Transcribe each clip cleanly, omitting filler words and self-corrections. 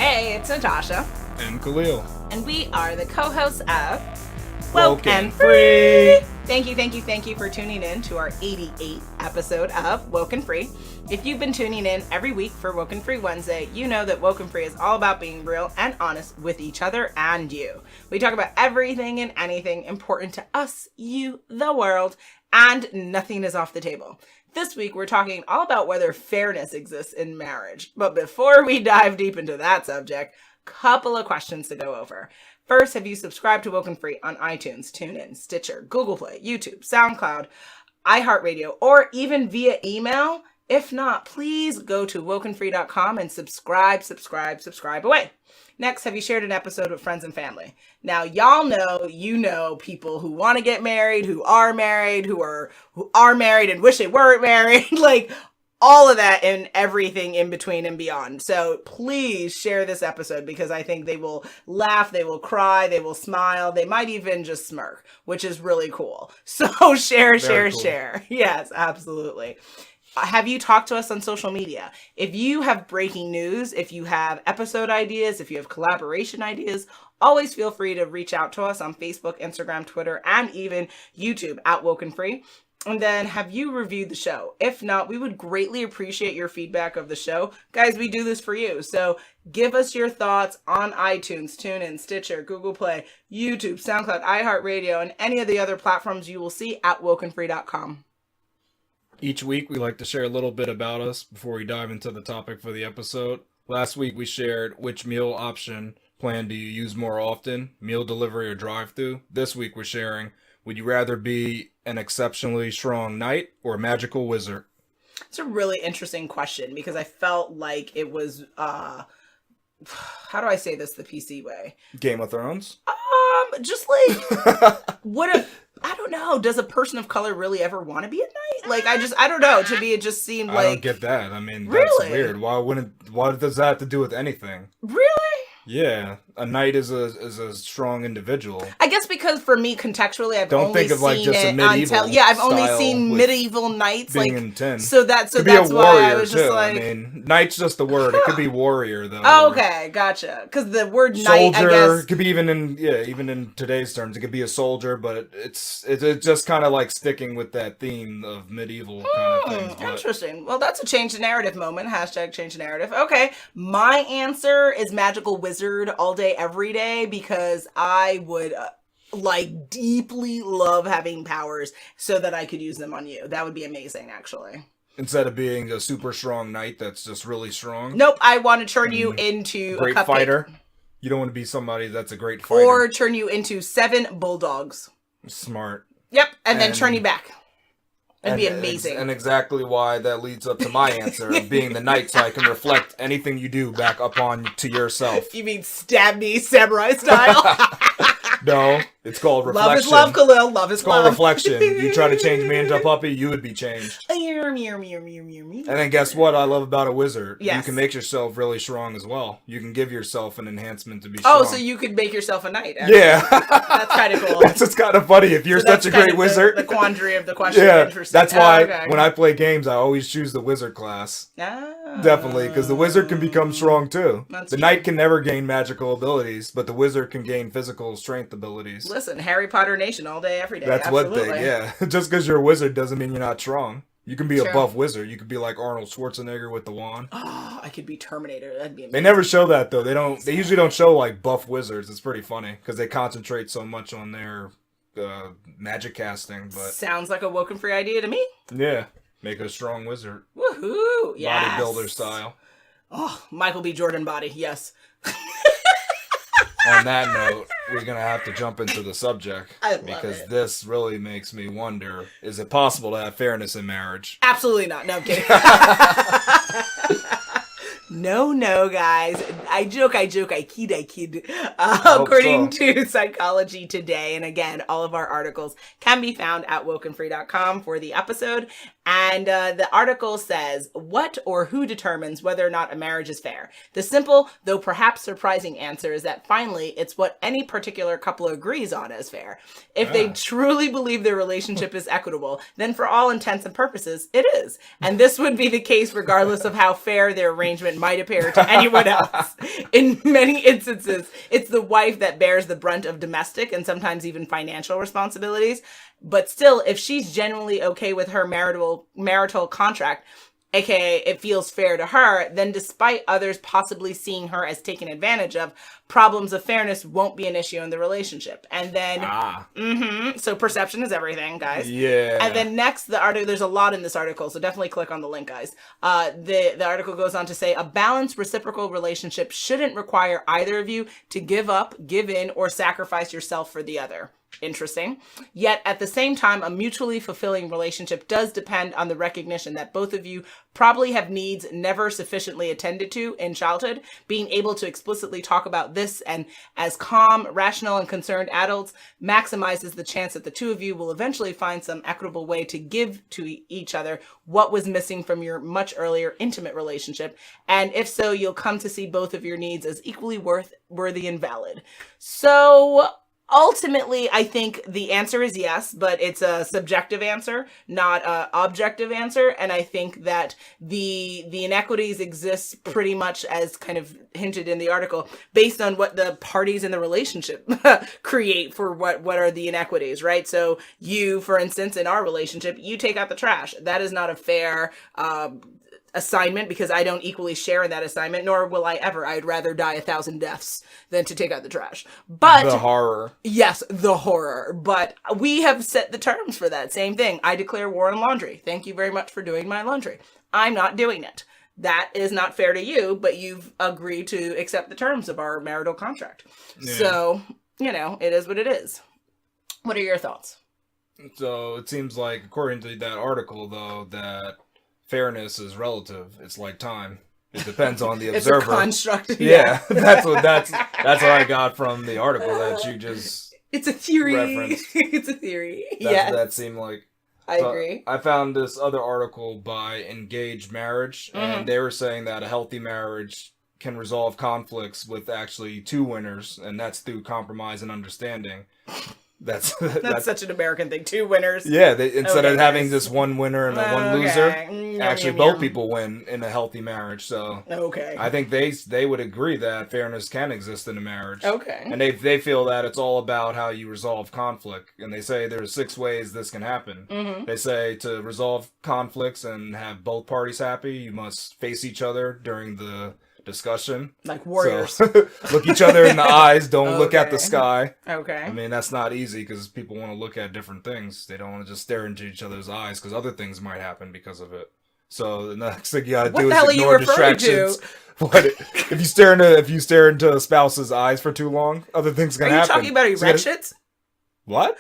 Hey, it's Natasha. And Khalil. And we are the co-hosts of WokeNFree. Thank you for tuning in to our 88th episode of WokeNFree. If you've been tuning in every week for WokeNFree Wednesday, you know that WokeNFree is all about being real and honest with each other and you. We talk about everything and anything important to us, you, the world, and nothing is off the table. This week, we're talking all about whether fairness exists in marriage. But before we dive deep into that subject, couple of questions to go over. First, have you subscribed to WokeNFree on iTunes, TuneIn, Stitcher, Google Play, YouTube, SoundCloud, iHeartRadio, or even via email? If not, please go to WokeNFree.com and subscribe away. Next, have you shared an episode with friends and family? Now, y'all know, you know people who want to get married, who are married, who are married and wish they weren't married, like all of that and everything in between and beyond. So please share this episode because I think they will laugh, they will cry, they will smile, they might even just smirk, which is really cool. So share. Yes, absolutely. Have you talked to us on social media? If you have breaking news, if you have episode ideas, if you have collaboration ideas, always feel free to reach out to us on Facebook, Instagram, Twitter, and even YouTube at WokeNFree. And then have you reviewed the show? If not, we would greatly appreciate your feedback of the show. Guys, we do this for you. So give us your thoughts on iTunes, TuneIn, Stitcher, Google Play, YouTube, SoundCloud, iHeartRadio, and any of the other platforms you will see at WokeNFree.com. Each week, we like to share a little bit about us before we dive into the topic for the episode. Last week, we shared which meal option plan do you use more often, meal delivery or drive-thru. This week, we're sharing, would you rather be an exceptionally strong knight or a magical wizard? It's a really interesting question because I felt like it was, how do I say this the PC way? Game of Thrones? Just like, what if, I don't know, does a person of color really ever want to be a knight? Like, I don't know, to me it just seemed like... I don't get that. I mean, really? That's weird. Why does that have to do with anything? Really? Yeah, a knight is a strong individual. I guess because for me, contextually, I've only seen like just a medieval I've only seen medieval knights, being like intense. So that's could that's be a why warrior I was just too. like, I mean, knight's just the word. It could be warrior though. Oh, okay, gotcha. Because the word knight, soldier, I guess, could be even in today's terms, it could be a soldier, but it's just kind of like sticking with that theme of medieval kind of things. Interesting. Well, that's a change the narrative moment. Hashtag change the narrative. Okay, my answer is magical wizard all day, every day, because I would deeply love having powers so that I could use them on you. That would be amazing, actually. Instead of being a super strong knight that's just really strong. Nope, I want to turn you into great a cupcake. Fighter. You don't want to be somebody that's a great fighter. Or turn you into 7 bulldogs. Smart. Yep, and then turn you back. That'd be amazing. And exactly why that leads up to my answer of being the knight, so I can reflect anything you do back upon to yourself. You mean stab me samurai style? No, it's called reflection. Love is love, Khalil. Love is it's called love. reflection. You try to change me into a puppy, you would be changed. And then guess what I love about a wizard? Yes. You can make yourself really strong as well. You can give yourself an enhancement to be strong. Oh, so you could make yourself a knight. Actually. Yeah. That's kind of cool. That's just kind of funny. If you're such a great wizard. The quandary of the question. Yeah, Interesting. that's why okay. when I play games, I always choose the wizard class. Oh. Definitely, because the wizard can become strong too. That's the true. knight can never gain magical abilities, but the wizard can gain physical strength abilities. Listen, Harry Potter Nation all day, every day. That's Absolutely. one thing, yeah. Just because you're a wizard doesn't mean you're not strong. You can be True. a buff wizard. You could be like Arnold Schwarzenegger with the wand. Oh, I could be Terminator. That'd be amazing. They never show that though. They usually don't show like buff wizards. It's pretty funny because they concentrate so much on their magic casting. But sounds like a WokeNFree idea to me. Yeah, make a strong wizard. Woohoo! Yes. Bodybuilder style. Oh, Michael B. Jordan body. Yes. On that note, we're going to have to jump into the subject. I love because it. This really makes me wonder, is it possible to have fairness in marriage? Absolutely not. No, I'm kidding. No, guys. I joke, I kid. According to Psychology Today, and again, all of our articles can be found at WokeNFree.com for the episode. And the article says, what or who determines whether or not a marriage is fair? The simple, though perhaps surprising answer is that finally, it's what any particular couple agrees on as fair. If they truly believe their relationship is equitable, then for all intents and purposes, it is. And this would be the case regardless of how fair their arrangement might appear to anyone else. In many instances, it's the wife that bears the brunt of domestic and sometimes even financial responsibilities. But still, if she's genuinely okay with her marital contract, aka it feels fair to her, then despite others possibly seeing her as taken advantage of, problems of fairness won't be an issue in the relationship. And then, so perception is everything, guys. Yeah. And then next, the article, there's a lot in this article, so definitely click on the link, guys. The article goes on to say, a balanced reciprocal relationship shouldn't require either of you to give up, give in, or sacrifice yourself for the other. Interesting. Yet at the same time, a mutually fulfilling relationship does depend on the recognition that both of you probably have needs never sufficiently attended to in childhood. Being able to explicitly talk about this and as calm, rational, and concerned adults maximizes the chance that the two of you will eventually find some equitable way to give to each other what was missing from your much earlier intimate relationship. And if so, you'll come to see both of your needs as equally worthy and valid. So ultimately, I think the answer is yes, but it's a subjective answer, not an objective answer. And I think that the inequities exist pretty much as kind of hinted in the article based on what the parties in the relationship create for what are the inequities, right? So you, for instance, in our relationship, you take out the trash. That is not a fair assignment because I don't equally share in that assignment, nor will I ever. I'd rather die 1,000 deaths than to take out the trash. But the horror. Yes, the horror. But we have set the terms for that. Same thing. I declare war on laundry. Thank you very much for doing my laundry. I'm not doing it. That is not fair to you, but you've agreed to accept the terms of our marital contract. Yeah. So, it is what it is. What are your thoughts? So it seems like, according to that article, though, that fairness is relative. It's like time. It depends on the observer. It's a construct. Yeah, that's what I got from the article that you just. It's a theory. Referenced. It's a theory. That's what that seemed like. I agree. I found this other article by Engaged Marriage, and they were saying that a healthy marriage can resolve conflicts with actually two winners, and that's through compromise and understanding. That's such an American thing. Two winners. Yeah, instead of having just one winner and one loser, actually both people win in a healthy marriage. So I think they would agree that fairness can exist in a marriage. Okay. And they feel that it's all about how you resolve conflict. And they say there's 6 ways this can happen. Mm-hmm. They say to resolve conflicts and have both parties happy, you must face each other during the discussion. Like warriors. So, look each other in the eyes. Don't look at the sky. Okay. I mean, that's not easy because people want to look at different things. They don't want to just stare into each other's eyes because other things might happen because of it. So the next thing you gotta do is ignore distractions. What if you stare into a spouse's eyes for too long? Other things gonna happen. Are you talking about erections? What?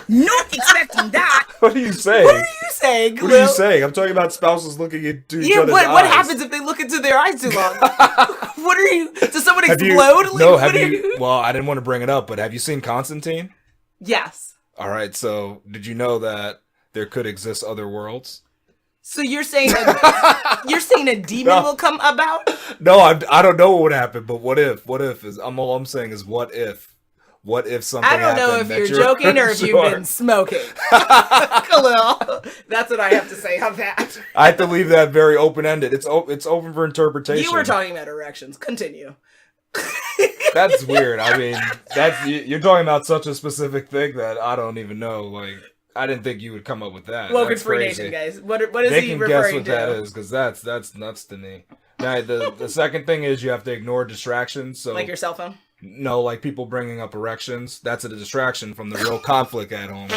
Not expecting that. What are you saying? What are you saying, Khalil? What are you saying? I'm talking about spouses looking into each other's eyes. What happens if they look into their eyes too long? What are you? Does someone explode? Well, I didn't want to bring it up, but have you seen Constantine? Yes. All right. So, did you know that there could exist other worlds? So you're saying a demon will come about? No, I don't know what would happen, but what if? All I'm saying is what if? What if something happened? I don't know if you're joking or if you've been smoking. Khalil, that's what I have to say on that. I have to leave that very open-ended. It's open for interpretation. You were talking about erections. Continue. That's weird. I mean, you're talking about such a specific thing that I don't even know. Like, I didn't think you would come up with that. WokeNFree Nation, guys. What is he referring to? They can guess what that is, because that's nuts to me. Now, the second thing is you have to ignore distractions. So, like your cell phone? No, like people bringing up erections. That's a distraction from the real conflict at home.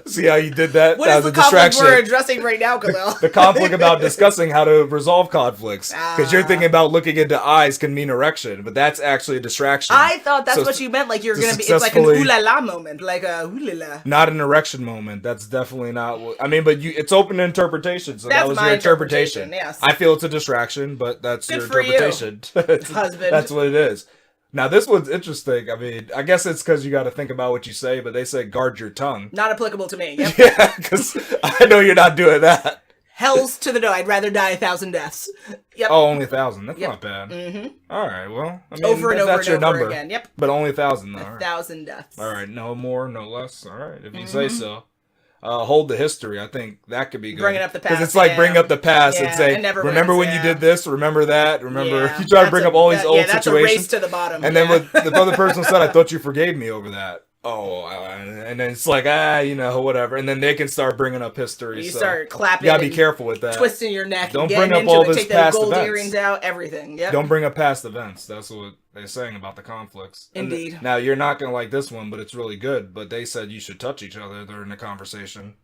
See how you did that? What is the conflict we're addressing right now, Khalil? The conflict about discussing how to resolve conflicts. Because you're thinking about looking into eyes can mean erection, but that's actually a distraction. I thought that's what you meant. Like you're going to be, it's like an ooh la la moment. Like a ooh la la. Not an erection moment. That's definitely not what, I mean, but it's open to interpretation. So that was your interpretation. Yes. I feel it's a distraction, but that's your interpretation. Husband. That's what it is. Now, this one's interesting. I mean, I guess it's because you got to think about what you say, but they say guard your tongue. Not applicable to me. Yep. Yeah, because I know you're not doing that. Hell's to the no. I'd rather die 1,000 deaths. Yep. Oh, only 1,000. That's Yep. not bad. Mm-hmm. All right, well, I mean, Over and over that's and your over number. again. Yep. But only 1,000, though. 1,000 deaths. All right, no more, no less. All right, if you say so. Hold the history. I think that could be good. Bringing up the past. Because it's like bring up the past and say, remember when you did this, remember that, remember. You try to bring up all these old situations. That's a race to the bottom. And then what the other person said, I thought you forgave me over that. Oh, and then it's like, whatever. And then they can start bringing up history. You start clapping. You gotta be careful with that. Twisting your neck. Don't bring up all this take past the gold events. earrings out, everything. Yep. Don't bring up past events. That's what they're saying about the conflicts. Indeed. Now, you're not going to like this one, but it's really good. But they said you should touch each other during the conversation.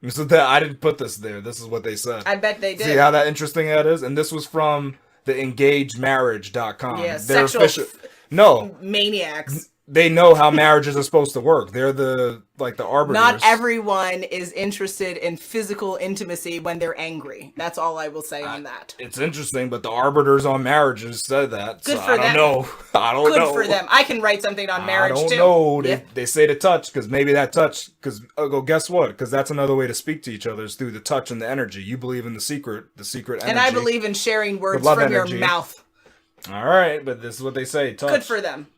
So I didn't put this there. This is what they said. I bet they did. See how that interesting that is? And this was from the EngageMarriage.com. Yeah, They're sexual maniacs. They know how marriages are supposed to work. They're the arbiters. Not everyone is interested in physical intimacy when they're angry. That's all I will say on that. It's interesting, but the arbiters on marriages said that. Good so for I don't them. know. I don't know. Good for them. I can write something on marriage too. I don't know. Yep. They say to touch because maybe that touch. Because guess what? Because that's another way to speak to each other is through the touch and the energy. You believe in the secret energy. And I believe in sharing words love from energy. your mouth. All right, but this is what they say. Touch. Good for them.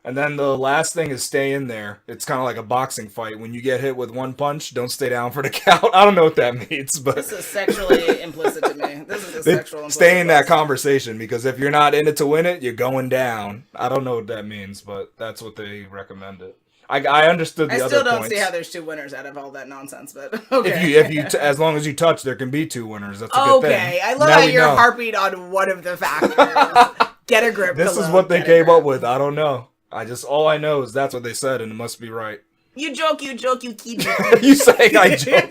And then the last thing is stay in there. It's kind of like a boxing fight. When you get hit with one punch, don't stay down for the count. I don't know what that means, but this is sexually implicit to me. This is a sexual implicit. Stay in that conversation because if you're not in it to win it, you're going down. I don't know what that means, but that's what they recommended. I understood the other points. I still don't see how there's two winners out of all that nonsense, but okay. If you as long as you touch, there can be two winners. That's a good thing. Okay, I love how you're harping on one of the factors. Get a grip. This is what they came up with. I don't know. All I know is that's what they said, and it must be right. You joke, you keep You saying I joke?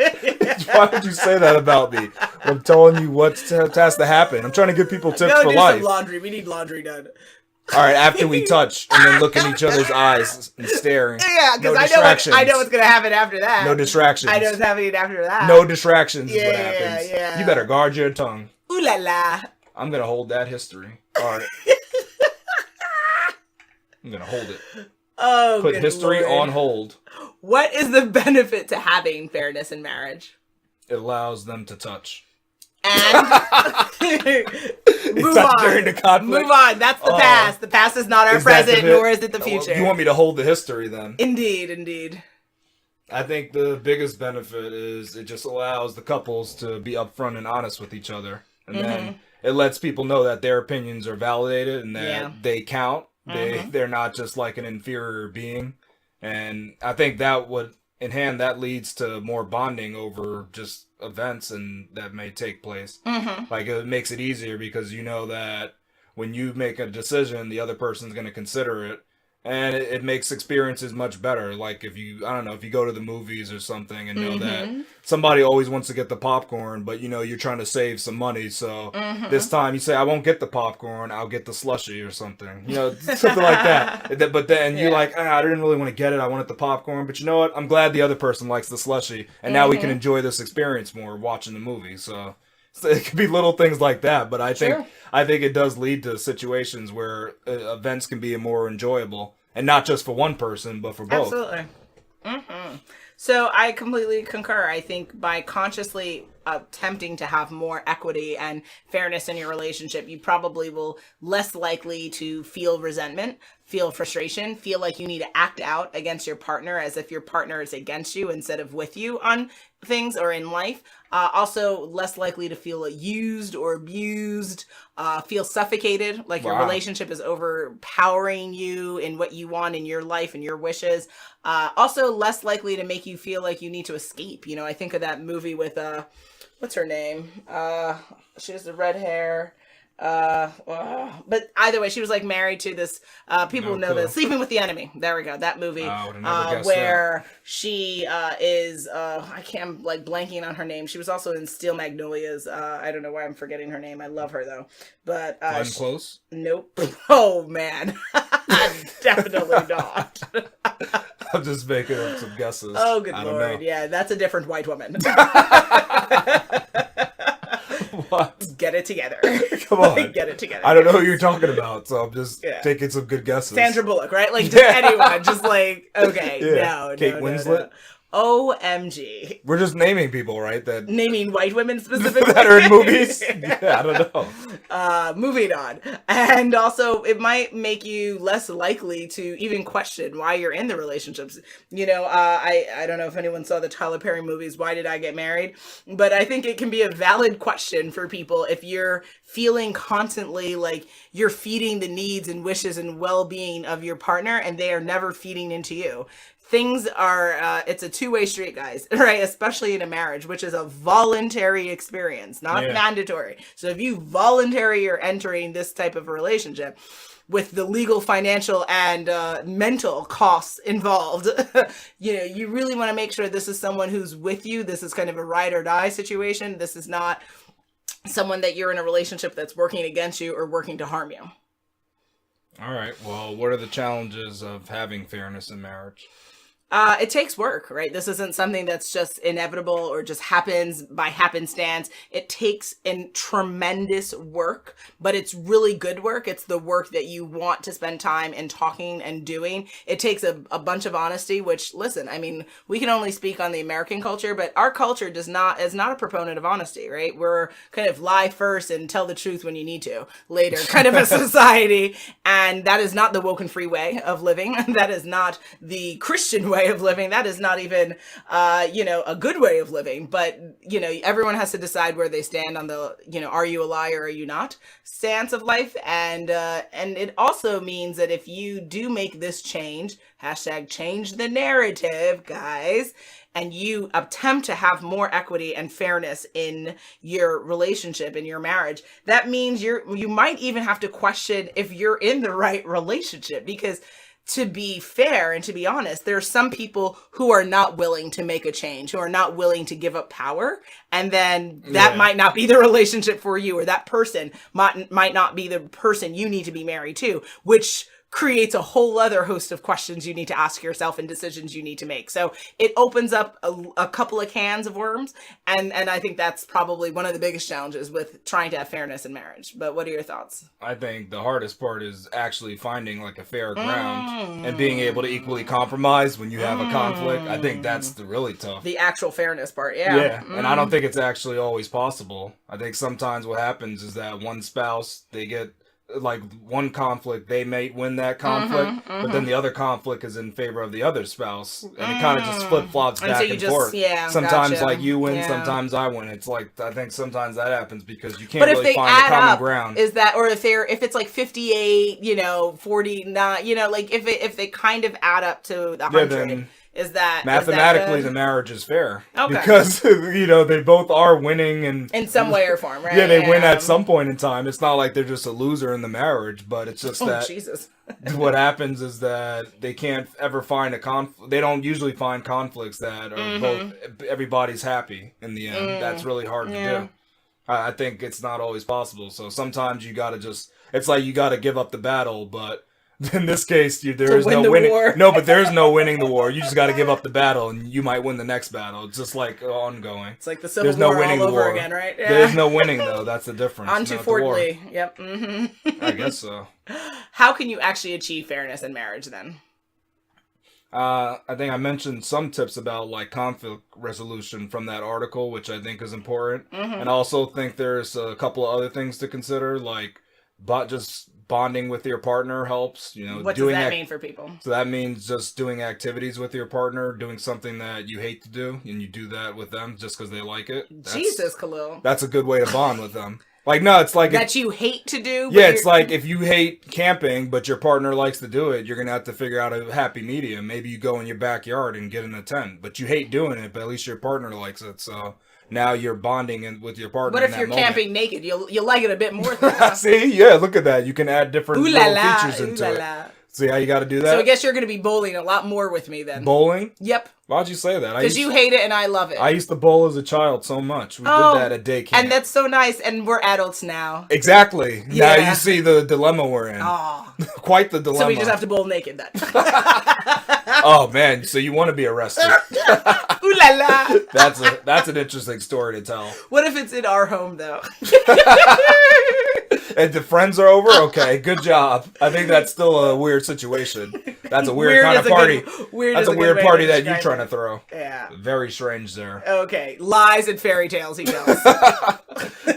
Why would you say that about me? I'm telling you what has to happen. I'm trying to give people tips for life. Some laundry. We need laundry done. All right, after we touch and then look in each other's eyes and staring. Yeah, because I know what's gonna happen after that. No distractions. I know what's happening after that. No distractions is what happens. Yeah. You better guard your tongue. Ooh la la. I'm gonna hold that history. All right. I'm gonna hold it. Oh, put history Lord. on hold. What is the benefit to having fairness in marriage? It allows them to touch. And move on. During the conflict. Move on. That's the past. The past is not our present, nor is it the future. You want me to hold the history then? Indeed. I think the biggest benefit is it just allows the couples to be upfront and honest with each other. And then it lets people know that their opinions are validated and that they count. They're not just like an inferior being. And I think that that leads to more bonding over just events and that may take place. Like it makes it easier because you know that when you make a decision, the other person's going to consider it. And it makes experiences much better. Like if you go to the movies or something and know that somebody always wants to get the popcorn, but you're trying to save some money. So this time you say, I won't get the popcorn, I'll get the slushie or something. Something like that. But then you're like, I didn't really want to get it. I wanted the popcorn. But you know what? I'm glad the other person likes the slushie. And now we can enjoy this experience more watching the movie. So it could be little things like that, but I think it does lead to situations where events can be more enjoyable, and not just for one person, but for both. Absolutely. So I completely concur. I think by consciously attempting to have more equity and fairness in your relationship, you probably will less likely to feel resentment, feel frustration, feel like you need to act out against your partner as if your partner is against you instead of with you on things or in life. Also less likely to feel used or abused, feel suffocated, like your relationship is overpowering you in what you want in your life and your wishes. Also less likely to make you feel like you need to escape. I think of that movie with, what's her name? She has the red hair. But either way, she was like married to this people know this Sleeping with the Enemy. There we go, that movie where she is I'm like blanking on her name. She was also in Steel Magnolias. I don't know why I'm forgetting her name. I love her though, but Close? Nope. Oh man. Definitely not. I'm just making up some guesses. Oh good Lord, yeah, that's a different white woman. What? Get it together. Come on. Get it together. I don't know who you're talking about, so I'm just taking some good guesses. Sandra Bullock, right? Like, just anyone. Just like, okay, no. Kate Winslet? No. OMG. We're just naming people, right? That naming white women specifically that are in movies. Yeah, I don't know. Moving on. And also, it might make you less likely to even question why you're in the relationships. You know, I don't know if anyone saw the Tyler Perry movies, Why Did I Get Married? But I think it can be a valid question for people if you're feeling constantly like you're feeding the needs and wishes and well-being of your partner and they are never feeding into you. Things are, it's a two-way street, guys, right? Especially in a marriage, which is a voluntary experience, not mandatory. So if you voluntarily are entering this type of relationship with the legal, financial, and mental costs involved, you know, you really want to make sure this is someone who's with you. This is kind of a ride or die situation. This is not someone that you're in a relationship that's working against you or working to harm you. All right. Well, what are the challenges of having fairness in marriage? It takes work, right? This isn't something that's just inevitable or just happens by happenstance. It takes tremendous work, but it's really good work. It's the work that you want to spend time in talking and doing. It takes a bunch of honesty, which, listen, I mean, we can only speak on the American culture, but our culture is not a proponent of honesty, right? We're kind of lie first and tell the truth when you need to later kind of a society. And that is not the WokeNFree way of living. That is not the Christian way of living. That is not even, a good way of living. But, you know, everyone has to decide where they stand on the, you know, are you a liar or are you not stance of life. And it also means that if you do make this change, #change the narrative, guys, and you attempt to have more equity and fairness in your relationship, in your marriage, that means you might even have to question if you're in the right relationship, because to be fair and to be honest, there are some people who are not willing to make a change, who are not willing to give up power. And then that might not be the relationship for you, or that person might not be the person you need to be married to, which creates a whole other host of questions you need to ask yourself and decisions you need to make. So it opens up a couple of cans of worms. And I think that's probably one of the biggest challenges with trying to have fairness in marriage. But what are your thoughts? I think the hardest part is actually finding like a fair ground and being able to equally compromise when you have a conflict. I think that's the really tough. The actual fairness part, yeah. Yeah, and I don't think it's actually always possible. I think sometimes what happens is that one spouse, they get like one conflict, they may win that conflict, but then the other conflict is in favor of the other spouse, and it kind of just flip-flops back and forth. Sometimes like you win, sometimes I win. It's like, I think sometimes that happens because you can't really find a common ground. Is that, or if it's like 58, 49, like if they kind of add up to the 100. Is that mathematically the marriage is fair? Okay. Because they both are winning and in some way or form, right? Yeah, they win at some point in time. It's not like they're just a loser in the marriage, but it's just that Jesus. What happens is that they can't ever find a conflict. They don't usually find conflicts that are both everybody's happy in the end. That's really hard to do. I think it's not always possible. So sometimes you got to it's like you got to give up the battle, but in this case, there is no winning. No, but there is no winning the war. You just got to give up the battle, and you might win the next battle. It's just like ongoing. It's like the Civil War all over again, right? Yeah. There's no winning, though. That's the difference. On to Fort Lee. Yep. Mm-hmm. I guess so. How can you actually achieve fairness in marriage, then? I think I mentioned some tips about like conflict resolution from that article, which I think is important. And I also think there's a couple of other things to consider, like just bonding with your partner helps. What does that mean for people? So that means just doing activities with your partner, doing something that you hate to do, and you do that with them just because they like it. Jesus, Khalil. That's a good way to bond with them. Like, no, it's like... That you hate to do? Yeah, it's like if you hate camping, but your partner likes to do it, you're going to have to figure out a happy medium. Maybe you go in your backyard and get in a tent, but you hate doing it, but at least your partner likes it, so... Now you're bonding with your partner. What if you're camping naked? You'll like it a bit more than that. See? Yeah, look at that. You can add different little features into it. See how you got to do that? So I guess you're going to be bowling a lot more with me then. Bowling? Yep. Why'd you say that? Because you hate it and I love it. I used to bowl as a child so much. We did that at day camp. And that's so nice. And we're adults now. Exactly. Yeah. Now you see the dilemma we're in. Oh. Quite the dilemma. So we just have to bowl naked then. Oh man, so you want to be arrested? Ooh la la. That's an interesting story to tell. What if it's in our home though? And the friends are over? Okay, good job. I think that's still a weird situation. That's a weird kind of party. That's a weird party that you're trying to throw. Yeah. Very strange there. Okay. Lies and fairy tales, he tells.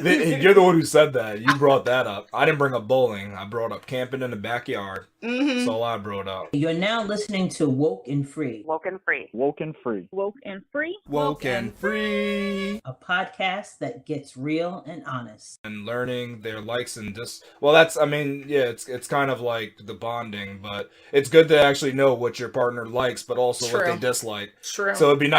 You're the one who said that. You brought that up. I didn't bring up bowling. I brought up camping in the backyard. Mm-hmm. That's all I brought up. You're now listening to WokeNFree. WokeNFree. WokeNFree. WokeNFree. WokeNFree. A podcast that gets real and honest. And learning their likes and well, that's, I mean, yeah, it's kind of like the bonding, but it's good to actually know what your partner likes, but also what they dislike. True. So it'd be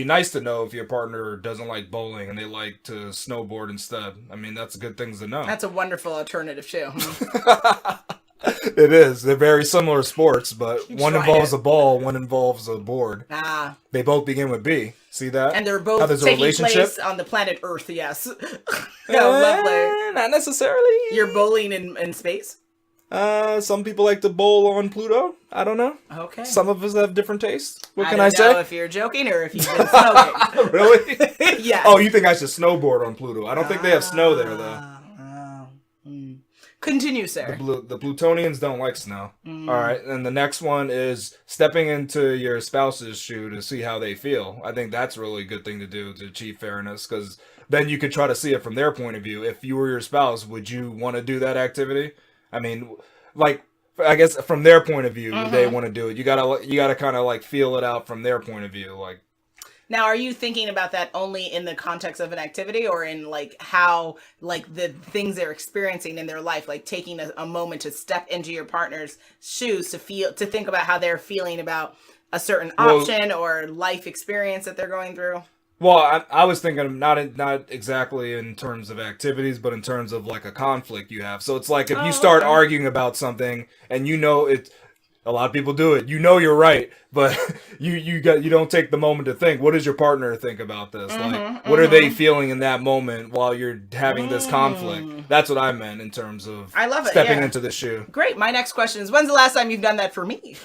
nice to know if your partner doesn't like bowling and they like to snowboard instead. I mean, that's good things to know. That's a wonderful alternative too. It is. They're very similar sports, but one involves it. a ball, one involves a board. Ah. They both begin with B. See that? And they're How both there's a taking relationship? place on the planet Earth, yes. Lovely. Not necessarily. You're bowling in space? Some people like to bowl on Pluto. I don't know. Okay. Some of us have different tastes. What can I I don't know say? if you're joking or if you've been smoking. Really? Yeah. Oh, you think I should snowboard on Pluto? I don't think they have snow there, though. Continue, sir. The Plutonians don't like snow. All right, and the next one is stepping into your spouse's shoe to see how they feel. I think that's really a good thing to do to achieve fairness, because then you could try to see it from their point of view. If you were your spouse, would you want to do that activity? I mean, like, I guess from their point of view, would they want to do it? You gotta kind of like feel it out from their point of view, like. Now, are you thinking about that only in the context of an activity or in like how, like the things they're experiencing in their life, like taking a moment to step into your partner's shoes to think about how they're feeling about a certain option or life experience that they're going through? Well, I was thinking not exactly in terms of activities, but in terms of like a conflict you have. So it's like if you start arguing about something and you know it. A lot of people do it. You know you're right, but you don't take the moment to think. What does your partner think about this? What are they feeling in that moment while you're having this conflict? That's what I meant in terms of stepping into the shoe. Great. My next question is, when's the last time you've done that for me?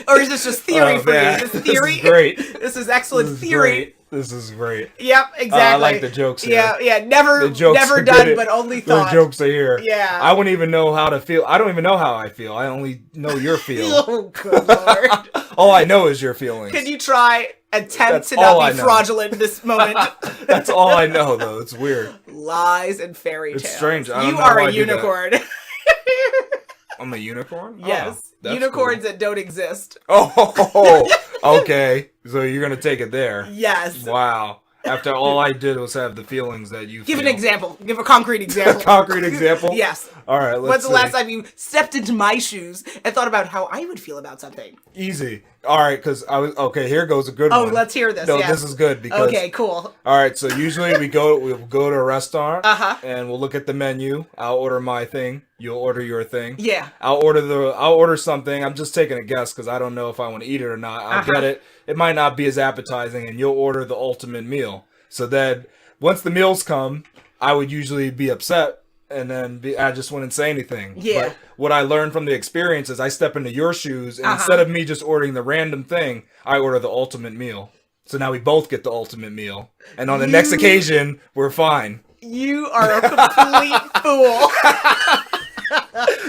Or is this just theory for you? Is this theory? This is great. This is excellent theory. This is great. Yep, exactly. I like the jokes here. Yeah. Never done, but only thought. The jokes are here. Yeah. I wouldn't even know how to feel. I don't even know how I feel. I only know your feel. Oh, good Lord. All I know is your feelings. Can you attempt to not be fraudulent in this moment? That's all I know, though. It's weird. Lies and fairy tales. It's strange. You are a unicorn. I'm a unicorn? Yes. Unicorns that don't exist. Oh, okay. So you're going to take it there. Yes. Wow. After all I did was have the feelings that you Give feel. an example. Give a concrete example. A concrete example? Yes. All right, let's When's see. the last time you stepped into my shoes and thought about how I would feel about something? Easy. All right, because here goes a good one. Oh, let's hear this. No, yes. this is good because. Okay, cool. All right, so usually we'll go to a restaurant and we'll look at the menu. I'll order my thing. You'll order your thing. Yeah. I'll order something. I'm just taking a guess because I don't know if I want to eat it or not. I'll get it. It might not be as appetizing, and you'll order the ultimate meal. So then, once the meals come, I would usually be upset, and then I just wouldn't say anything. Yeah. But what I learned from the experience is I step into your shoes, and instead of me just ordering the random thing, I order the ultimate meal. So now we both get the ultimate meal. And on the next occasion, we're fine. You are a complete fool.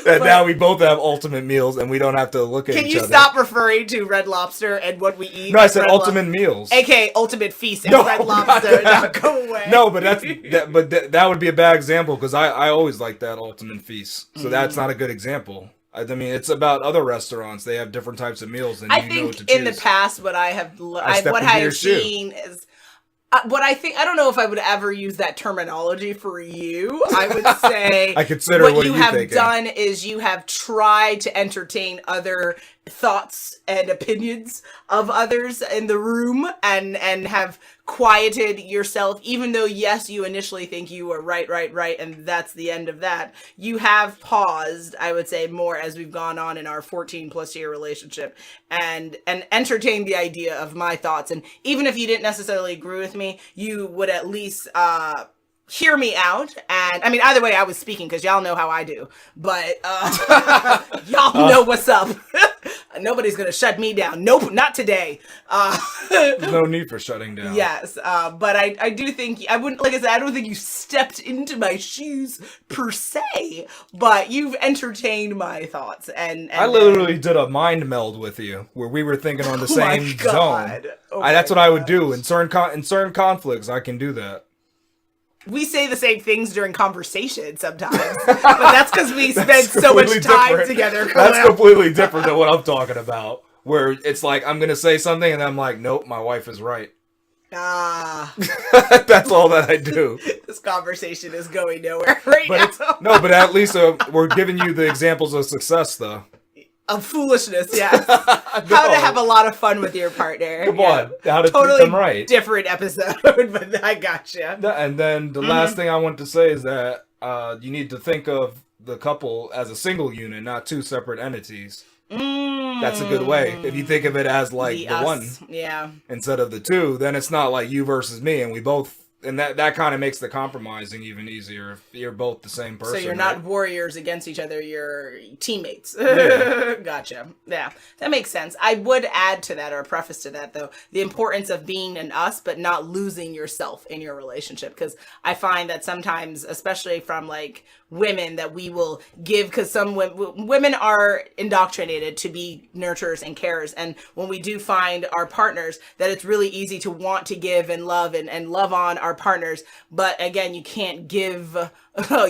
And now we both have ultimate meals, and we don't have to look at each other. Can you stop referring to Red Lobster and what we eat? No, I said ultimate meals. AKA Ultimate Feast and Red Lobster. Now go away. No, but that would be a bad example because I always like that Ultimate Feast. So that's not a good example. I mean, it's about other restaurants. They have different types of meals, and I you know what to think choose. in the past, what I have your shoe. seen is. What I think, I don't know if I would ever use that terminology for you. I would say I consider what you are you have thinking? done is you have tried to entertain other thoughts and opinions of others in the room and have quieted yourself, even though, yes, you initially think you were right, and that's the end of that. You have paused, I would say, more as we've gone on in our 14-plus year relationship and entertained the idea of my thoughts. And even if you didn't necessarily agree with me, you would at least hear me out. And I mean, either way, I was speaking because y'all know how I do, but y'all know what's up. Nobody's gonna shut me down. Nope, not today. There's no need for shutting down. Yes, but I do think I wouldn't, like I said, I don't think you stepped into my shoes per se, but you've entertained my thoughts, and I literally did a mind meld with you where we were thinking on the same zone. That's what I would do in certain conflicts. I can do that. We say the same things during conversation sometimes, but that's because we spend so much time together. That's completely different than what I'm talking about. Where it's like, I'm going to say something and I'm like, nope, my wife is right. That's all that I do. This conversation is going nowhere now. No, but at least we're giving you the examples of success, though. Of foolishness, yes. How to have a lot of fun with your partner. Come on, how to totally treat them right. Different episode, but I gotcha. And then the last thing I want to say is that you need to think of the couple as a single unit, not two separate entities. That's a good way. If you think of it as like the one, instead of the two, then it's not like you versus me, and we both. And that kind of makes the compromising even easier if you're both the same person. So you're not warriors against each other, you're teammates. Yeah. Gotcha. Yeah, that makes sense. I would add to that, or preface to that, though, the importance of being an us, but not losing yourself in your relationship. Because I find that sometimes, especially from like women, that we will give, because some women are indoctrinated to be nurturers and carers. And when we do find our partners, that it's really easy to want to give and love on our partners, but again, you can't give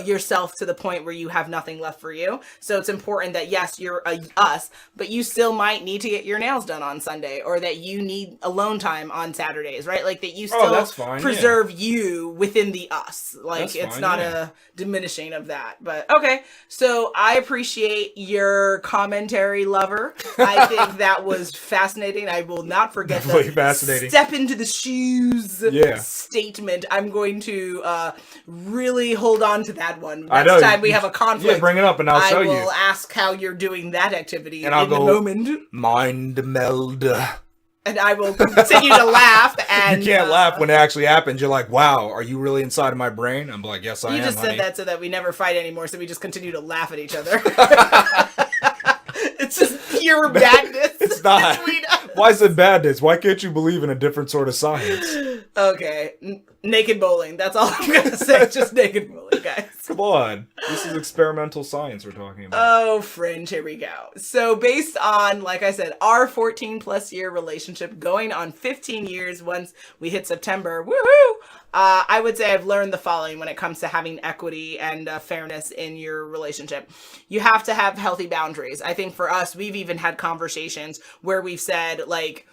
yourself to the point where you have nothing left for you. So it's important that yes, you're a us, but you still might need to get your nails done on Sunday, or that you need alone time on Saturdays, right? Like that you still preserve you within the us. Like it's not a diminishing of that. But okay, so I appreciate your commentary, lover. I think that was fascinating. I will not forget that step into the shoes statement. I'm going to really hold on to that one. Next time we have a conflict, bring it up and I'll show you. I will ask how you're doing that activity and in the moment. Mind meld. And I will continue to laugh. And you can't laugh when it actually happens. You're like, wow, are you really inside of my brain? I'm like, yes, I am. You just honey. said that so that we never fight anymore, so we just continue to laugh at each other. It's just pure madness. It's not. Why is it madness? Why can't you believe in a different sort of science? Okay. Naked bowling. That's all I'm going to say. Just naked bowling, guys. Come on. This is experimental science we're talking about. Oh, fringe. Here we go. So based on, like I said, our 14 plus year relationship going on 15 years once we hit September, woohoo! I would say I've learned the following when it comes to having equity and fairness in your relationship. You have to have healthy boundaries. I think for us, we've even had conversations where we've said, like,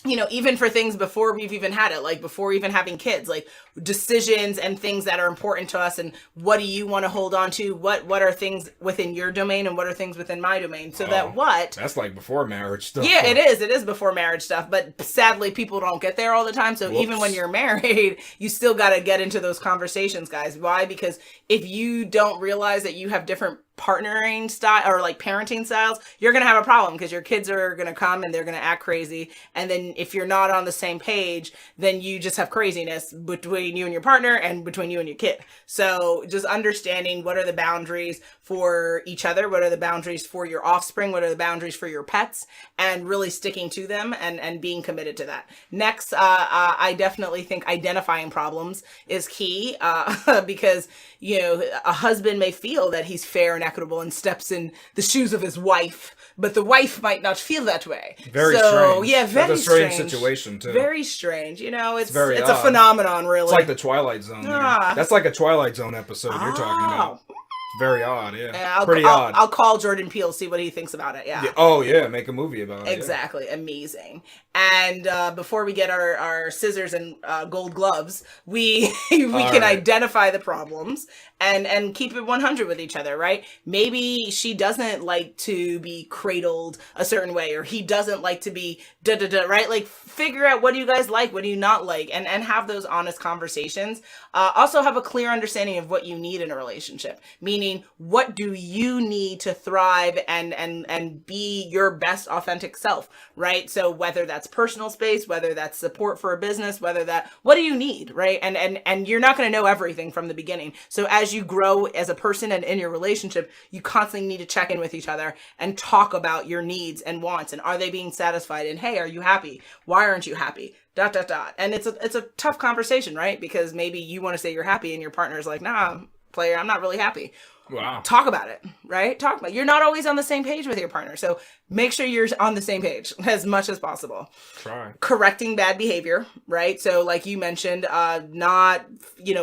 you know, even for things before we've even had it, like before even having kids, like decisions and things that are important to us, and what do you want to hold on to? What are things within your domain and what are things within my domain? So that's like before marriage stuff. Yeah, it is before marriage stuff, but sadly people don't get there all the time. So even when you're married, you still got to get into those conversations, guys. Why? Because if you don't realize that you have different partnering style or like parenting styles, you're going to have a problem, because your kids are going to come and they're going to act crazy. And then if you're not on the same page, then you just have craziness between you and your partner and between you and your kid. So just understanding what are the boundaries for each other, what are the boundaries for your offspring, what are the boundaries for your pets, and really sticking to them and being committed to that. Next, I definitely think identifying problems is key, because, you know, a husband may feel that he's fair and equitable and steps in the shoes of his wife, but the wife might not feel that way. Very strange. Yeah, very strange situation too. Very strange. You know, it's very a phenomenon, really. It's like the Twilight Zone. That's like a Twilight Zone episode you're talking about. Very odd, yeah. Pretty odd. I'll call Jordan Peele, see what he thinks about it, yeah. Oh, yeah, make a movie about it. Exactly, yeah. Amazing. And before we get our scissors and gold gloves, we can identify the problems and keep it 100 with each other, right? Maybe she doesn't like to be cradled a certain way, or he doesn't like to be da-da-da, right? Like, figure out what do you guys like, what do you not like, and have those honest conversations. Also have a clear understanding of what you need in a relationship. Meaning, meaning what do you need to thrive and be your best authentic self, right? So whether that's personal space, whether that's support for a business, what do you need, right? And you're not going to know everything from the beginning. So as you grow as a person and in your relationship, you constantly need to check in with each other and talk about your needs and wants, and are they being satisfied, and hey, are you happy? Why aren't you happy? ... And it's a tough conversation, right? Because maybe you want to say you're happy and your partner is like, nah, player, I'm not really happy. Wow. Talk about it, right? Talk about it. You're not always on the same page with your partner. So make sure you're on the same page as much as possible. Try. Correcting bad behavior, right? So like you mentioned, not,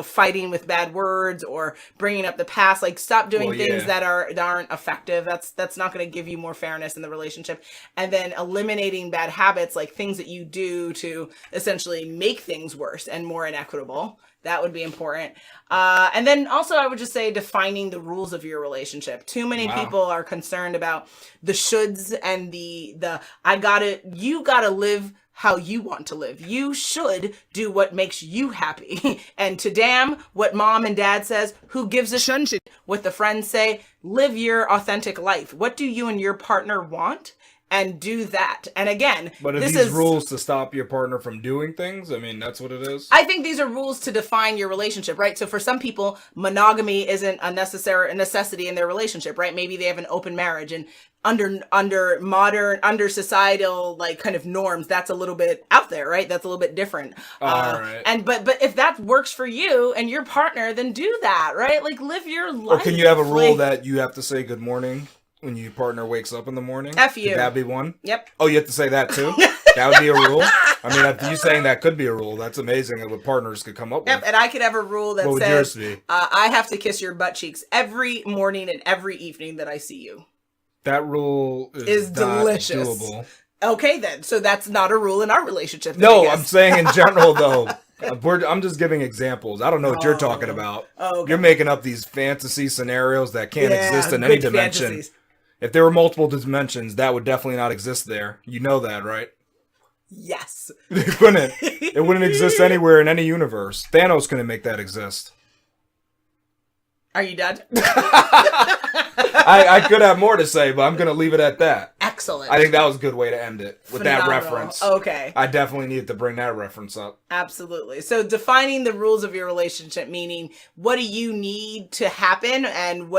fighting with bad words or bringing up the past. Like stop doing things that aren't effective. That's not going to give you more fairness in the relationship. And then eliminating bad habits, like things that you do to essentially make things worse and more inequitable. That would be important. And then also I would just say defining the rules of your relationship. Too many people are concerned about the shoulds and you gotta live how you want to live. You should do what makes you happy. And to damn what mom and dad says, who gives a shit what the friends say, live your authentic life. What do you and your partner want? And do that. And again, but are these rules to stop your partner from doing things? I mean, that's what it is. I think these are rules to define your relationship, right? So for some people, monogamy isn't a necessity in their relationship, right? Maybe they have an open marriage, and under societal like kind of norms, that's a little bit out there, right? That's a little bit different. Right. And but if that works for you and your partner, then do that, right? Like live your life. Or can you have a rule that you have to say good morning when your partner wakes up in the morning? F you. Could that be one? Yep. Oh, you have to say that too? That would be a rule? I mean, if you saying that could be a rule, that's amazing what partners could come up with. Yep, and I could have a rule that what says, would yours be? I have to kiss your butt cheeks every morning and every evening that I see you. That rule is delicious. Doable. Okay, then. So that's not a rule in our relationship. No, I'm saying in general, though. I'm just giving examples. I don't know what you're talking about. Oh, okay. You're making up these fantasy scenarios that can't exist in any dimension. Fantasies. If there were multiple dimensions, that would definitely not exist there. You know that, right? Yes. It wouldn't. It wouldn't exist anywhere in any universe. Thanos couldn't make that exist. Are you done? I could have more to say, but I'm going to leave it at that. Excellent. I think that was a good way to end it with Phenomenal. that reference. Okay. I definitely needed to bring that reference up. Absolutely. So defining the rules of your relationship, meaning what do you need to happen and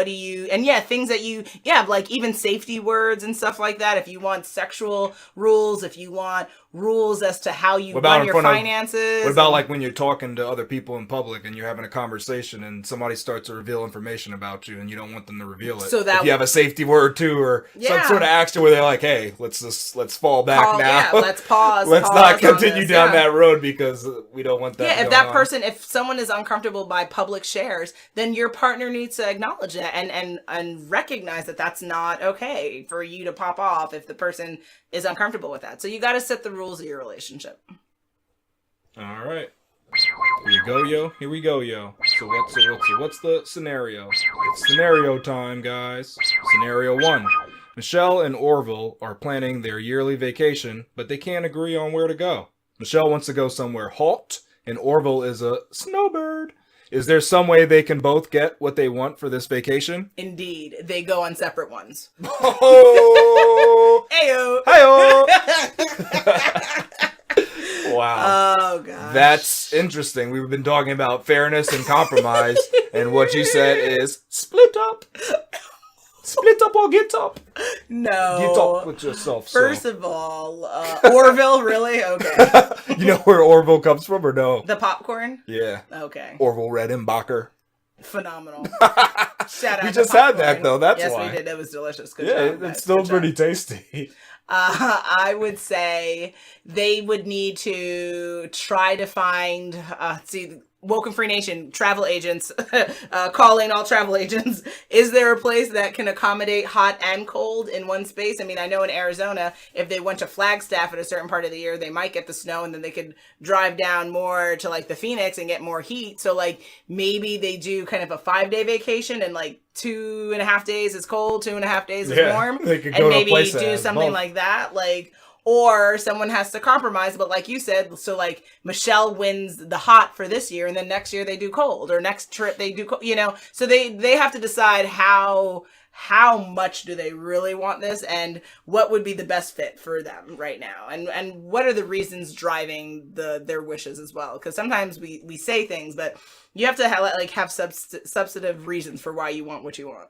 things that like even safety words and stuff like that. If you want sexual rules, if you want rules as to how you run your finances. What about like when you're talking to other people in public and you're having a conversation and somebody starts to reveal information about you and you don't want them to reveal it? So that if you have a safety word too, or some sort of action where they're like, "Hey, let's fall back now. Yeah, let's pause. Let's not continue down that road because we don't want that." Yeah, if that person, if someone is uncomfortable by public shares, then your partner needs to acknowledge it and recognize that that's not okay for you to pop off if the person is uncomfortable with that. So you got to set the rules of your relationship. All right. Here we go, yo. So what's the scenario? It's scenario time, guys. Scenario 1. Michelle and Orville are planning their yearly vacation, but they can't agree on where to go. Michelle wants to go somewhere hot, and Orville is a snowbird. Is there some way they can both get what they want for this vacation? Indeed. They go on separate ones. Oh! Heyo! Heyo! Wow. Oh, gosh. That's interesting. We've been talking about fairness and compromise, and what you said is split up. Split up or get up. No. Get up with yourself. First of all, Orville, really? Okay. You know where Orville comes from or no? The popcorn? Yeah. Okay. Orville Redenbacher. Phenomenal. Shout out We just had that though, that's yes, why. Yes, we did. It was delicious. Good job, guys. It's still pretty tasty. I would say they would need to try to find, WokeNFree Nation, travel agents, calling all travel agents. Is there a place that can accommodate hot and cold in one space? I mean, I know in Arizona, if they went to Flagstaff at a certain part of the year, they might get the snow and then they could drive down more to like the Phoenix and get more heat. So like maybe they do kind of a 5-day vacation and like 2.5 days is cold, 2.5 days is warm. They could and go maybe to a place do something like that. Like, or someone has to compromise. But like you said, so like Michelle wins the hot for this year, and then next year they do cold, or next trip they do cold, so they have to decide how much do they really want this, and what would be the best fit for them right now, and what are the reasons driving their wishes as well, because sometimes we say things, but you have to have substantive reasons for why you want what you want.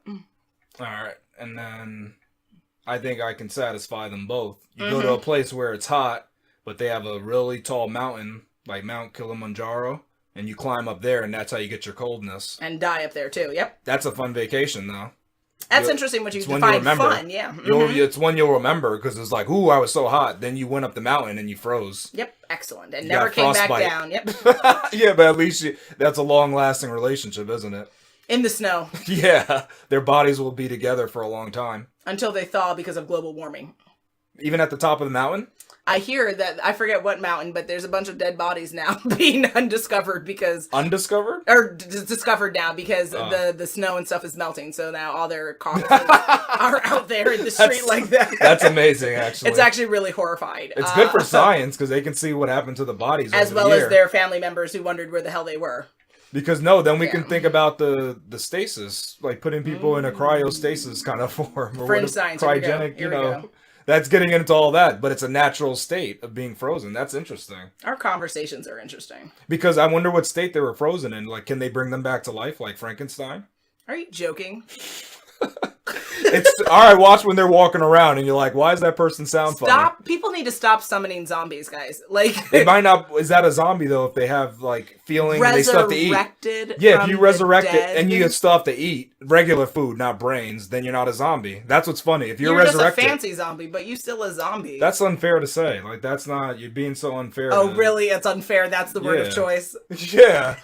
All right, and then I think I can satisfy them both. You go to a place where it's hot, but they have a really tall mountain, like Mount Kilimanjaro, and you climb up there, and that's how you get your coldness. And die up there, too. Yep. That's a fun vacation, though. That's interesting what you define fun, yeah. It's one you'll remember, because it's like, ooh, I was so hot. Then you went up the mountain, and you froze. Yep, excellent. And never came back down. Yep. Yeah, but at least that's a long-lasting relationship, isn't it? In the snow. Yeah, their bodies will be together for a long time. Until they thaw because of global warming. Even at the top of the mountain? I hear that, I forget what mountain, but there's a bunch of dead bodies now being undiscovered because... Undiscovered? Or discovered now because the snow and stuff is melting, so now all their coffins are out there in the street like that. That's amazing, actually. It's actually really horrified. It's good for science, because they can see what happened to the bodies as well as their family members who wondered where the hell they were. Because then we can think about the stasis, like putting people in a cryostasis kind of form. Or Fringe science, cryogenic, Here we go. That's getting into all that, but it's a natural state of being frozen. That's interesting. Our conversations are interesting. Because I wonder what state they were frozen in. Like, can they bring them back to life like Frankenstein? Are you joking? It's all right. Watch when they're walking around, and you're like, "Why does that person sound funny?" People need to stop summoning zombies, guys. Like, it might not. Is that a zombie though? If they have like feeling, they still have to eat. Yeah, if you resurrect it and you still have to eat regular food, not brains, then you're not a zombie. That's what's funny. If you're resurrected, just a fancy zombie, but you still a zombie. That's unfair to say. Like, that's not. You're being so unfair. Oh, really? It's unfair. That's the word of choice. Yeah.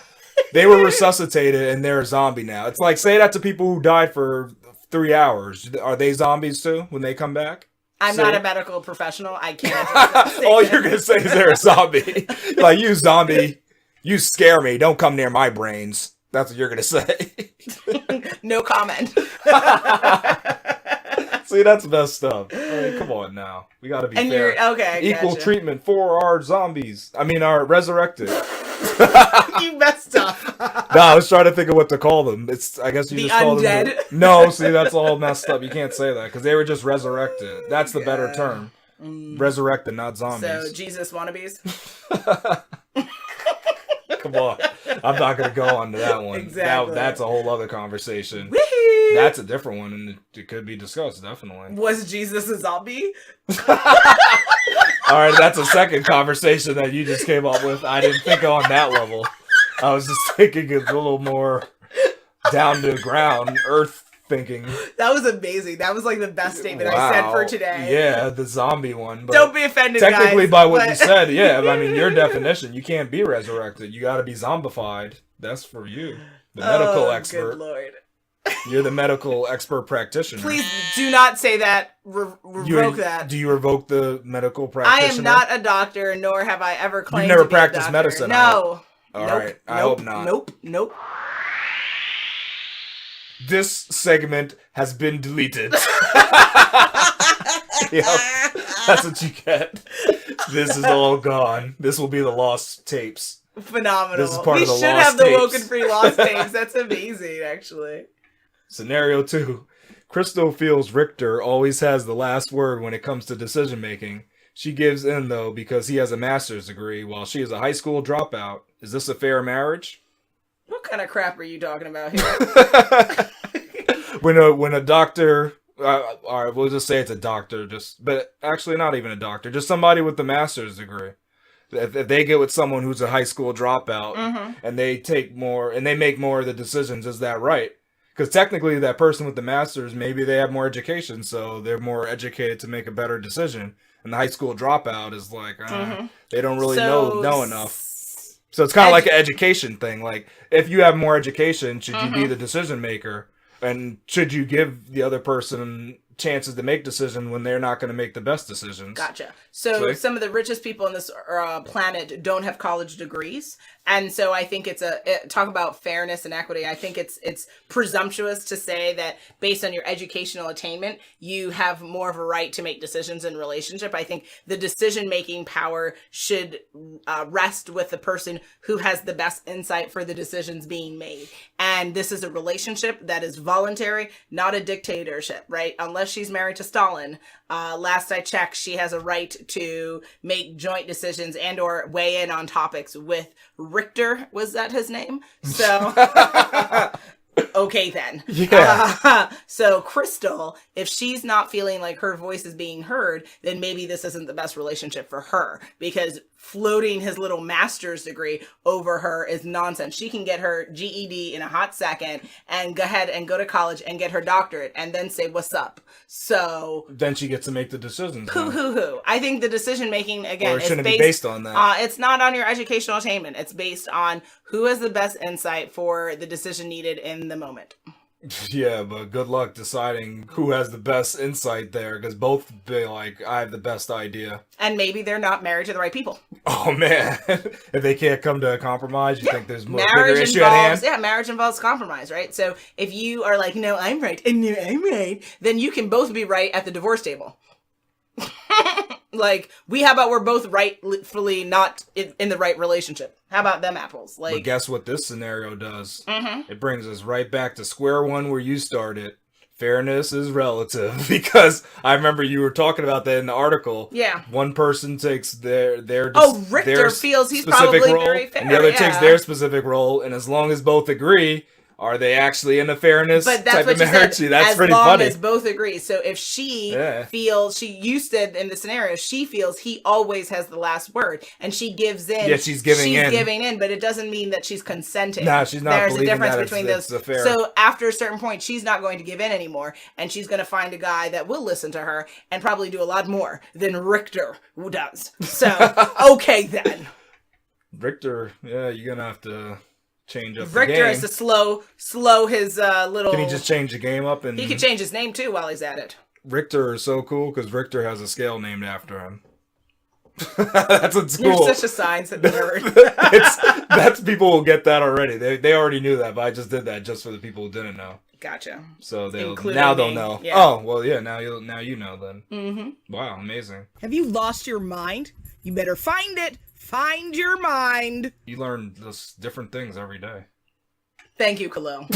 They were resuscitated and they're a zombie now. It's like, say that to people who died for 3 hours. Are they zombies too when they come back? I'm not a medical professional. I can't. All you're going to say is they're a zombie. Like, you zombie, you scare me. Don't come near my brains. That's what you're going to say. No comment. See, that's messed up. I mean, come on now. We got to be fair. Equal treatment for our zombies. I mean, our resurrected. You messed up. No, I was trying to think of what to call them. I guess you just call them undead. No, see, that's all messed up. You can't say that because they were just resurrected. That's the better term. Resurrected, not zombies. So Jesus wannabes. Come on, I'm not going to go on to that one. Exactly. That's a whole other conversation. Wee-hee! That's a different one, and it could be discussed, definitely. Was Jesus a zombie? All right, that's a second conversation that you just came up with. I didn't think on that level. I was just thinking it's a little more down to ground, earth thinking. That was amazing. That was like the best statement I said for today. Yeah, the zombie one. But don't be offended, technically, guys, by what you said, yeah. I mean, your definition, you can't be resurrected. You got to be zombified. That's for you, the medical expert. Good Lord. You're the medical expert practitioner. Please do not say that. Revoke that. Do you revoke the medical practitioner? I am not a doctor, nor have I ever claimed You've never to be practiced a doctor. medicine. No. All right. I hope not. Nope. This segment has been deleted. Yep, that's what you get. This is all gone. This will be the lost tapes. Phenomenal. This is part of the lost We should have the tapes. WokeNFree lost tapes. That's amazing, actually. Scenario 2. Crystal feels Richter always has the last word when it comes to decision making. She gives in, though, because he has a master's degree while she is a high school dropout. Is this a fair marriage? What kind of crap are you talking about here? when a doctor, all right, we'll just say it's a doctor, but actually not even a doctor, just somebody with a master's degree. If they get with someone who's a high school dropout and they take more and they make more of the decisions, is that right? Because technically that person with the master's, maybe they have more education, so they're more educated to make a better decision. And the high school dropout is like, they don't really know enough. So it's kind of like an education thing. Like, if you have more education, should you be the decision maker? And should you give the other person chances to make decisions when they're not going to make the best decisions. Gotcha. So See? some of the richest people on this planet don't have college degrees. And so I think talk about fairness and equity. I think it's presumptuous to say that based on your educational attainment, you have more of a right to make decisions in relationship. I think the decision-making power should rest with the person who has the best insight for the decisions being made. And this is a relationship that is voluntary, not a dictatorship, right? Unless she's married to Stalin. Last I checked, she has a right to make joint decisions and or weigh in on topics with Richter. Was that his name? So, okay then. Yeah. So Crystal, if she's not feeling like her voice is being heard, then maybe this isn't the best relationship for her, because floating his little master's degree over her is nonsense. She can get her GED in a hot second and go ahead and go to college and get her doctorate and then say, what's up? So then she gets to make the decisions. Hoo. I think the decision making, again, it shouldn't be based on that. It's not on your educational attainment. It's based on who has the best insight for the decision needed in the moment. Yeah, but good luck deciding who has the best insight there, because both be like, I have the best idea. And maybe they're not married to the right people. Oh, man. If they can't come to a compromise, you think there's more marriage bigger issue at hand? Yeah, marriage involves compromise, right? So if you are like, no, I'm right, and no, I'm right, then you can both be right at the divorce table. Like, how about we're both rightfully not in the right relationship? How about them apples? Like, but guess what this scenario does? Mm-hmm. It brings us right back to square one where you started. Fairness is relative, because I remember you were talking about that in the article. Yeah. One person takes their Richter feels he's specific probably role, very fair, and the other yeah. takes their specific role, and as long as both agree, are they actually in a fairness but that's type what of you marriage? said, That's as pretty long funny. as both agree. So if she feels, you said in the scenario, she feels he always has the last word, and she gives in. Yeah, she's giving in, but it doesn't mean that she's consenting. No, she's not. There's a difference that between it's those. fair. So after a certain point, she's not going to give in anymore, and she's going to find a guy that will listen to her and probably do a lot more than Richter does. So okay then. Richter, yeah, you're gonna have to change up Richter the game. has to slow his little. Can he just change the game up? And he could change his name too while he's at it. Richter is so cool because Richter has a scale named after him. That's what's cool. You're such a science nerd. That's people will get that already. They already knew that, but I just did that just for the people who didn't know. Gotcha. So they'll Including know. Yeah. Oh well, yeah. Now you know then. Mm-hmm. Wow, amazing. Have you lost your mind? You better find it. Find your mind. You learn just different things every day. Thank you, Khalil.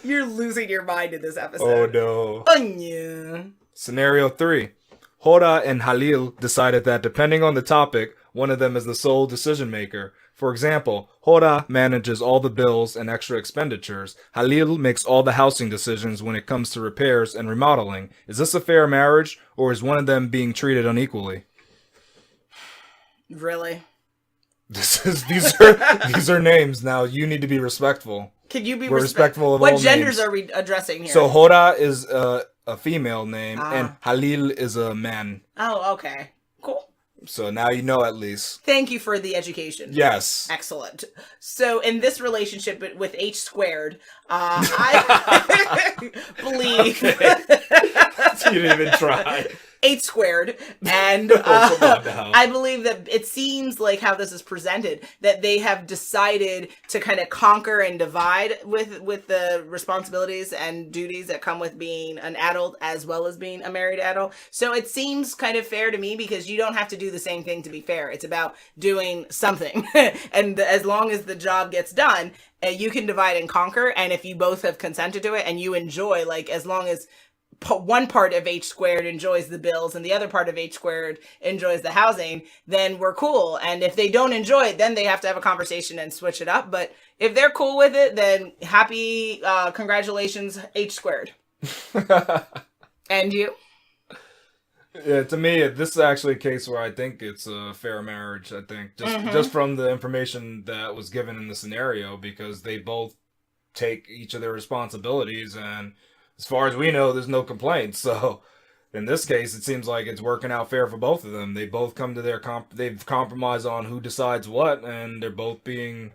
You're losing your mind in this episode. Oh no. Yeah. Scenario 3. Hora and Halil decided that depending on the topic, one of them is the sole decision maker. For example, Hora manages all the bills and extra expenditures. Halil makes all the housing decisions when it comes to repairs and remodeling. Is this a fair marriage, or is one of them being treated unequally? Really? These are names. Now you need to be respectful. Can you be We're respectful of what all genders names. are we addressing here? So Hora is a female name, and Halil is a man. Oh, okay. Cool. So now you know at least. Thank you for the education. Yes. Excellent. So in this relationship with H squared, I believe You didn't even try. 8 squared, and I believe that it seems like how this is presented, that they have decided to kind of conquer and divide with the responsibilities and duties that come with being an adult as well as being a married adult. So it seems kind of fair to me, because you don't have to do the same thing to be fair. It's about doing something. And as long as the job gets done, you can divide and conquer. And if you both have consented to it and you enjoy, like, as long as one part of H squared enjoys the bills and the other part of H squared enjoys the housing, then we're cool. And if they don't enjoy it, then they have to have a conversation and switch it up. But if they're cool with it, then happy, congratulations, H squared. And you? Yeah, to me, this is actually a case where I think it's a fair marriage. I think just from the information that was given in the scenario, because they both take each of their responsibilities, and as far as we know, there's no complaints. So in this case, it seems like it's working out fair for both of them. They both come to their they've compromised on who decides what, and they're both being.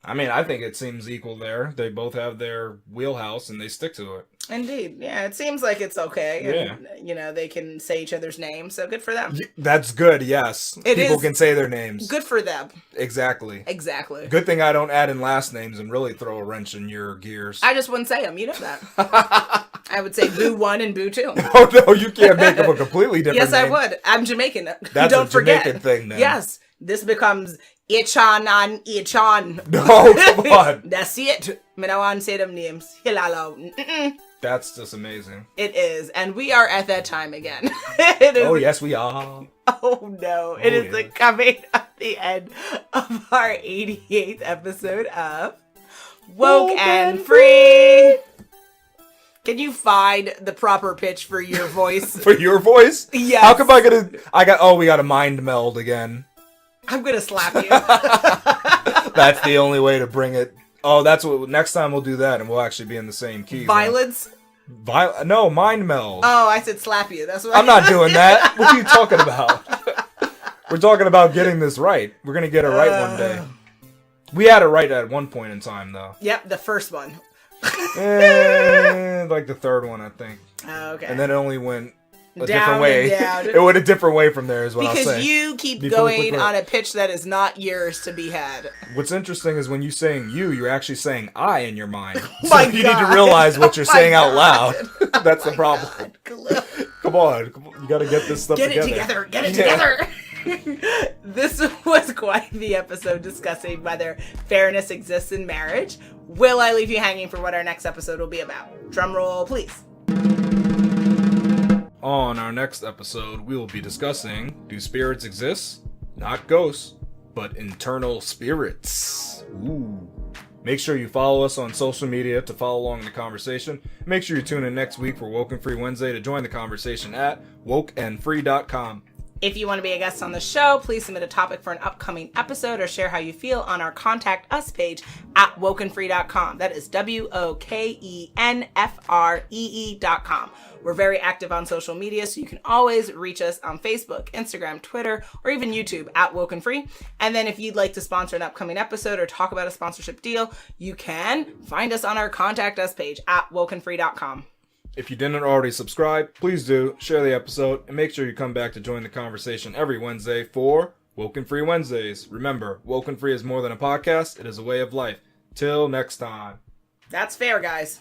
I mean, I think it seems equal there. They both have their wheelhouse and they stick to it. Indeed. Yeah, it seems like it's okay. Yeah. And, you know, they can say each other's names, so good for them. That's good, yes. It People is can say their names. Good for them. Exactly. Exactly. Good thing I don't add in last names and really throw a wrench in your gears. I just wouldn't say them. You know that. I would say Boo 1 and Boo 2. Oh, no, you can't make up a completely different Yes, name. I would. I'm Jamaican. That's Don't a forget. Jamaican thing, then. Yes. This becomes Ichan and Ichan. No, come on. That's it. Me don't want to say them names. Hilalo. Mm-mm. That's just amazing. It is. And we are at that time again. It is. Oh, yes, we are. Oh, no. It is yeah. the coming at the end of our 88th episode of Woke and Free. Can you find the proper pitch for your voice? For your voice? Yes. How come we got a mind meld again. I'm going to slap you. That's the only way to bring it. Oh, that's what, next time we'll do that and we'll actually be in the same key. Violence? No, mind meld. Oh, I said slap you. That's what I'm not doing that. What are you talking about? We're talking about getting this right. We're going to get it right one day. We had it right at one point in time, though. Yep, the first one. Like the third one, I think. Oh, okay. And then it only went a Down different way. and down. It went a different way from there is what I'll say. Because you keep Be going quick. on a pitch that is not yours to be had. What's interesting is when you're saying you're actually saying I in your mind. So My you need God. to realize what you're Oh my saying out God. loud. That's the problem. Come on. You got to get this stuff Get it together. together. Get it Yeah. together. This was quite the episode discussing whether fairness exists in marriage. Will I leave you hanging for what our next episode will be about? Drum roll, please. On our next episode, we will be discussing, do spirits exist? Not ghosts, but internal spirits. Ooh. Make sure you follow us on social media to follow along in the conversation. Make sure you tune in next week for Woke and Free Wednesday to join the conversation at WokeNFree.com. If you want to be a guest on the show, please submit a topic for an upcoming episode or share how you feel on our Contact Us page at WokeNFree.com. That is WokenFree.com. We're very active on social media, so you can always reach us on Facebook, Instagram, Twitter, or even YouTube at Woke and Free. And then if you'd like to sponsor an upcoming episode or talk about a sponsorship deal, you can find us on our Contact Us page at WokenFree.com. If you didn't already subscribe, please do, share the episode, and make sure you come back to join the conversation every Wednesday for Woke and Free Wednesdays. Remember, Woke and Free is more than a podcast, it is a way of life. Till next time. That's fair, guys.